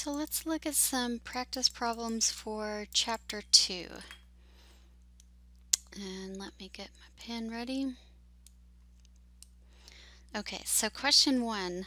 So let's look at some practice problems for Chapter 2. And let me get my pen ready. Okay, so question 1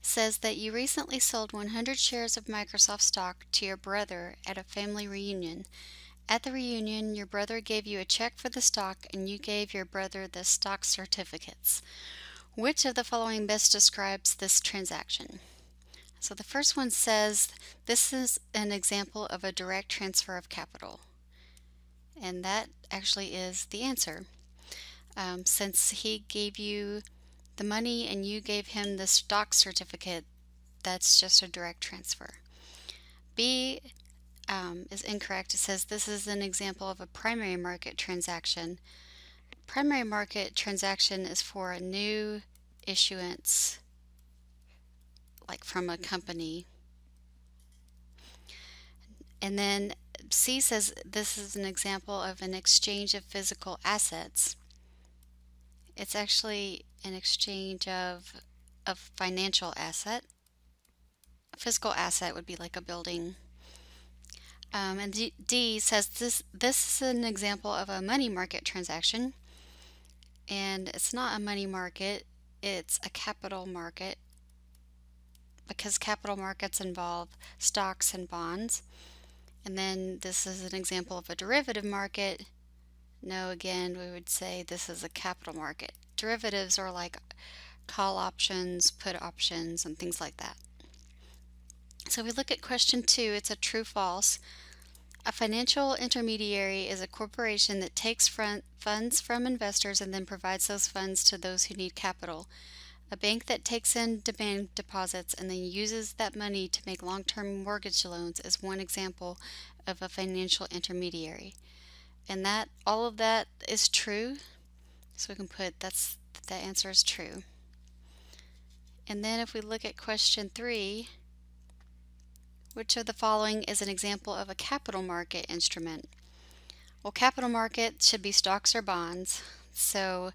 says that you recently sold 100 shares of Microsoft stock to your brother at a family reunion. At the reunion, your brother gave you a check for the stock and you gave your brother the stock certificates. Which of the following best describes this transaction? So the first one says this is an example of a direct transfer of capital. And that actually is the answer. Since he gave you the money and you gave him the stock certificate, that's just a direct transfer. B is incorrect. It says this is an example of a primary market transaction. Primary market transaction is for a new issuance, like from a company. And then C says this is an example of an exchange of physical assets. It's actually an exchange of a financial asset. A physical asset would be like a building. And D says this is an example of a money market transaction. And it's not a money market, it's a capital market, because capital markets involve stocks and bonds. And then this is an example of a derivative market. No, again, we would say this is a capital market. Derivatives are like call options, put options, and things like that. So we look at question 2, it's a true-false. A financial intermediary is a corporation that takes funds from investors and then provides those funds to those who need capital. A bank that takes in demand deposits and then uses that money to make long-term mortgage loans is one example of a financial intermediary. And that all of that is true. So we can put that answer is true. And then if we look at question 3, which of the following is an example of a capital market instrument? Well, capital market should be stocks or bonds. So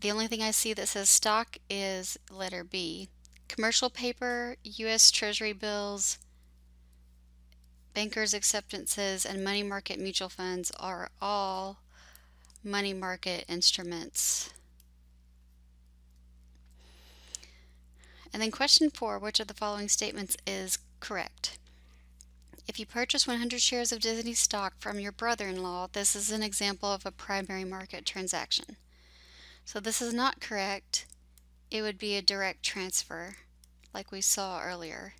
the only thing I see that says stock is letter B. Commercial paper, U.S. Treasury bills, bankers' acceptances, and money market mutual funds are all money market instruments. And then question 4, which of the following statements is correct? If you purchase 100 shares of Disney stock from your brother-in-law, this is an example of a primary market transaction. So this is not correct. It would be a direct transfer, like we saw earlier.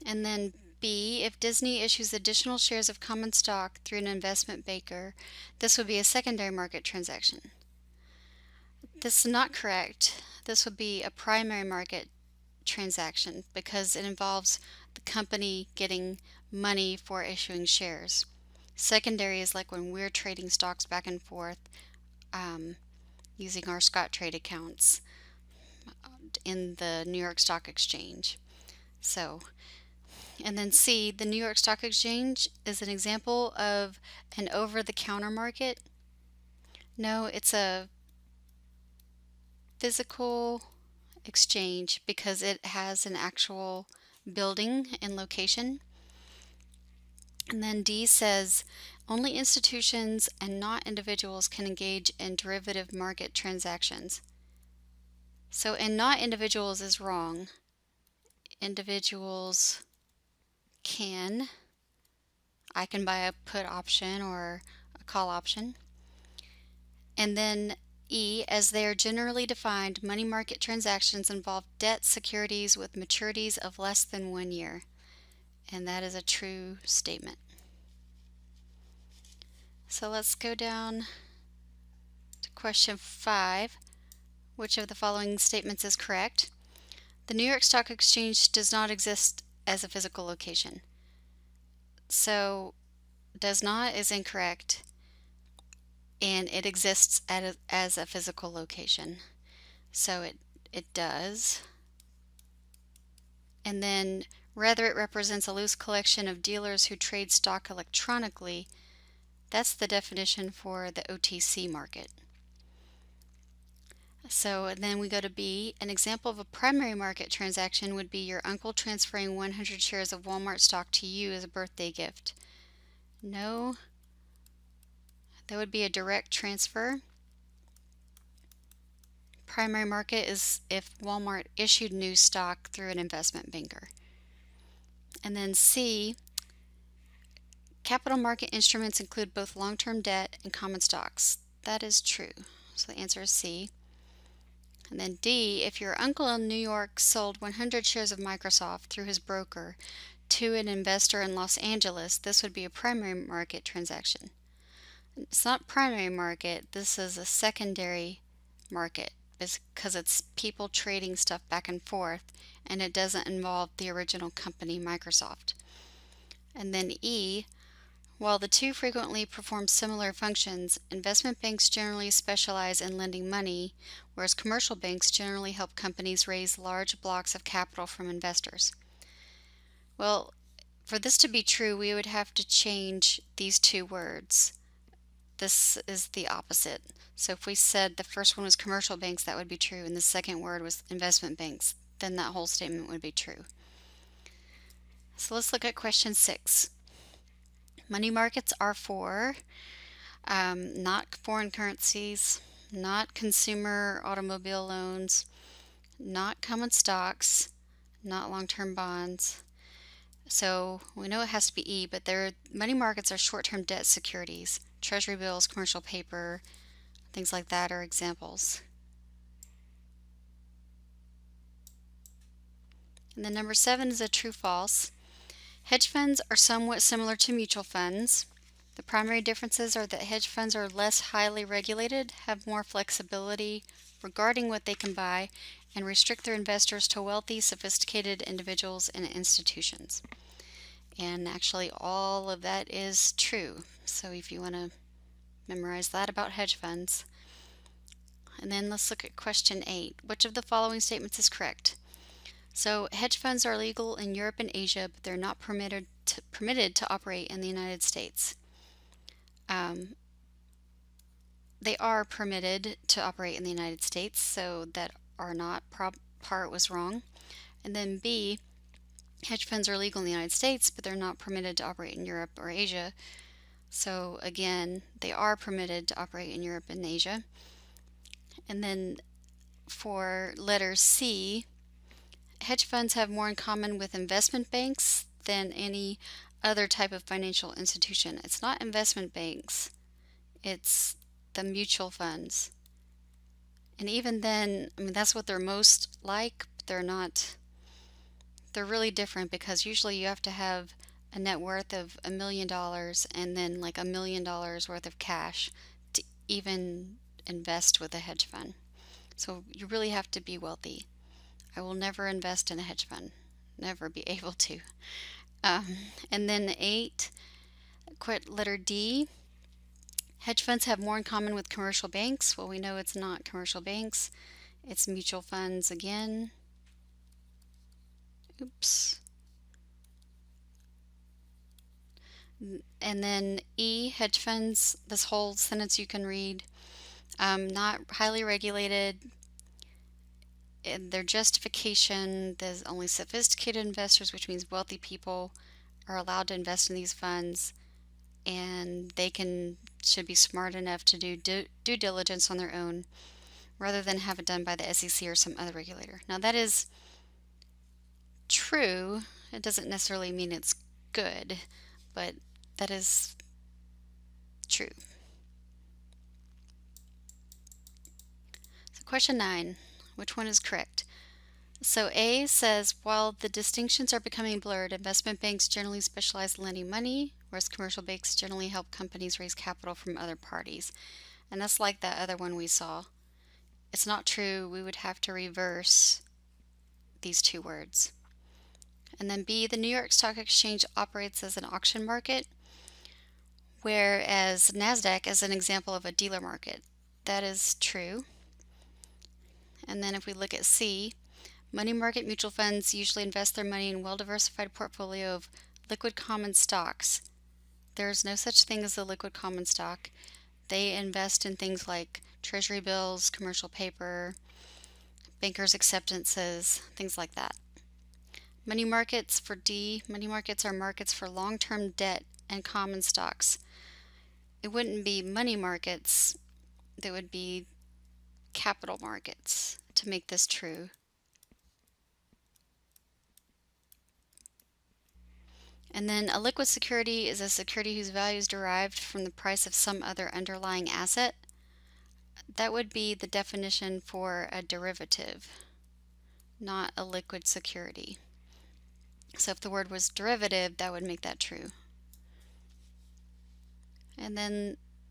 And then B, if Disney issues additional shares of common stock through an investment banker, this would be a secondary market transaction. This is not correct. This would be a primary market transaction because it involves the company getting money for issuing shares. Secondary is like when we're trading stocks back and forth using our Scottrade accounts in the New York Stock Exchange. And then C, the New York Stock Exchange is an example of an over-the-counter market. No, it's a physical exchange because it has an actual building and location. And then D says only institutions and not individuals can engage in derivative market transactions. So, and not individuals is wrong. Individuals can. I can buy a put option or a call option. And then E, as they are generally defined, money market transactions involve debt securities with maturities of less than 1 year. And that is a true statement. So let's go down to question 5. Which of the following statements is correct? The New York Stock Exchange does not exist as a physical location. So does not is incorrect, and it exists as a physical location. So it does. And then rather it represents a loose collection of dealers who trade stock electronically. That's the definition for the OTC market. So then we go to B. An example of a primary market transaction would be your uncle transferring 100 shares of Walmart stock to you as a birthday gift. No, that would be a direct transfer. Primary market is if Walmart issued new stock through an investment banker. And then C, capital market instruments include both long-term debt and common stocks. That is true. So the answer is C. And then D, if your uncle in New York sold 100 shares of Microsoft through his broker to an investor in Los Angeles, this would be a primary market transaction. It's not primary market, this is a secondary market because it's people trading stuff back and forth and it doesn't involve the original company, Microsoft. And then E, while the two frequently perform similar functions, investment banks generally specialize in lending money, whereas commercial banks generally help companies raise large blocks of capital from investors. Well, for this to be true, we would have to change these two words. This is the opposite. So if we said the first one was commercial banks, that would be true, and the second word was investment banks, then that whole statement would be true. So let's look at question 6. Money markets are for not foreign currencies, not consumer automobile loans, not common stocks, not long-term bonds. So we know it has to be E, but money markets are short-term debt securities. Treasury bills, commercial paper, things like that are examples. And then number 7 is a true-false. Hedge funds are somewhat similar to mutual funds. The primary differences are that hedge funds are less highly regulated, have more flexibility regarding what they can buy, and restrict their investors to wealthy, sophisticated individuals and institutions. And actually, all of that is true. So if you want to memorize that about hedge funds. And then let's look at question 8. Which of the following statements is correct? So hedge funds are legal in Europe and Asia, but they're not permitted to operate in the United States. They are permitted to operate in the United States, so that are not part was wrong. And then B, hedge funds are legal in the United States, but they're not permitted to operate in Europe or Asia. So again, they are permitted to operate in Europe and Asia. And then for letter C, hedge funds have more in common with investment banks than any other type of financial institution. It's not investment banks, it's the mutual funds. And even then, I mean, that's what they're most like, but they're really different because usually you have to have a net worth of $1 million and then like $1 million worth of cash to even invest with a hedge fund. So you really have to be wealthy. I will never invest in a hedge fund, never be able to. And then 8, letter D, hedge funds have more in common with commercial banks. Well, we know it's not commercial banks, it's mutual funds again. Oops. And then E, hedge funds, this whole sentence you can read. Not highly regulated. Their justification, there's only sophisticated investors, which means wealthy people are allowed to invest in these funds, and they should be smart enough to do due diligence on their own rather than have it done by the SEC or some other regulator. Now that is true. It doesn't necessarily mean it's good, but that is true. So question 9, which one is correct? So A says, while the distinctions are becoming blurred, investment banks generally specialize in lending money, whereas commercial banks generally help companies raise capital from other parties. And that's like that other one we saw. It's not true. We would have to reverse these two words. And then B, the New York Stock Exchange operates as an auction market, whereas NASDAQ is an example of a dealer market. That is true. And then if we look at C, money market mutual funds usually invest their money in a well-diversified portfolio of liquid common stocks. There's no such thing as a liquid common stock. They invest in things like treasury bills, commercial paper, bankers' acceptances, things like that. Money markets for D, money markets are markets for long-term debt and common stocks. It wouldn't be money markets, they would be capital markets to make this true. And then a liquid security is a security whose value is derived from the price of some other underlying asset. That would be the definition for a derivative, not a liquid security. So if the word was derivative, that would make that true. And then